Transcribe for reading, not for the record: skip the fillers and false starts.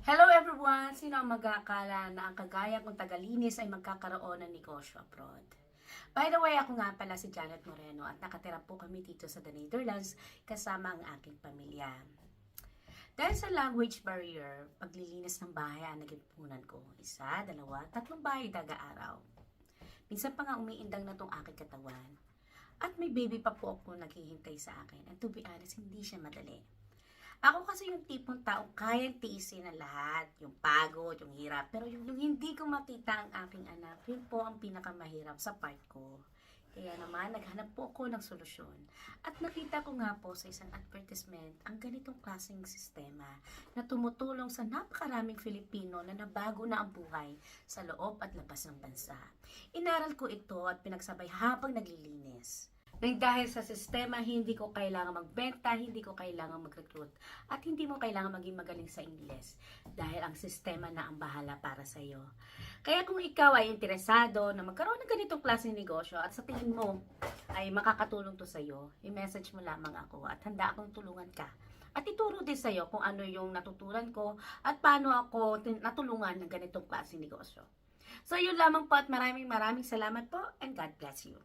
Hello everyone! Sino ang mag-aakala na ang kagaya kong tagalinis ay magkakaroon ng negosyo abroad? By the way, ako nga pala si Janet Moreno at nakatira po kami dito sa The Netherlands kasama ang aking pamilya. Dahil sa language barrier, paglilinis ng bahay ang naging punan ko. 1, 2, 3 bahay daga-araw. Minsan pa nga umiindang na tong aking katawan. At may baby pa po ako naghihintay sa akin. And to be honest, hindi siya madali. Ako kasi yung tipong taong kayang tiisin ang lahat. Yung pagod, yung hirap. Pero yung hindi ko makita ang aking anak, yun po ang pinakamahirap sa part ko. Kaya naman, naghanap po ako ng solusyon. At nakita ko nga po sa isang advertisement ang ganitong klaseng sistema na tumutulong sa napakaraming Filipino na nabago na ang buhay sa loob at labas ng bansa. Inaral ko ito at pinagsabay habang naglilinis. Nang dahil sa sistema, hindi ko kailangan magbenta, hindi ko kailangan mag-recruit, at hindi mo kailangan maging magaling sa Ingles dahil ang sistema na ang bahala para sa iyo. Kaya kung ikaw ay interesado na magkaroon ng ganitong klaseng negosyo at sa tingin mo ay makakatulong to sa iyo, i-message mo lamang ako at handa akong tulungan ka. At ituro din sa iyo kung ano yung natutunan ko at paano ako natulungan ng ganitong klaseng negosyo. So yun lamang po at maraming salamat po and God bless you.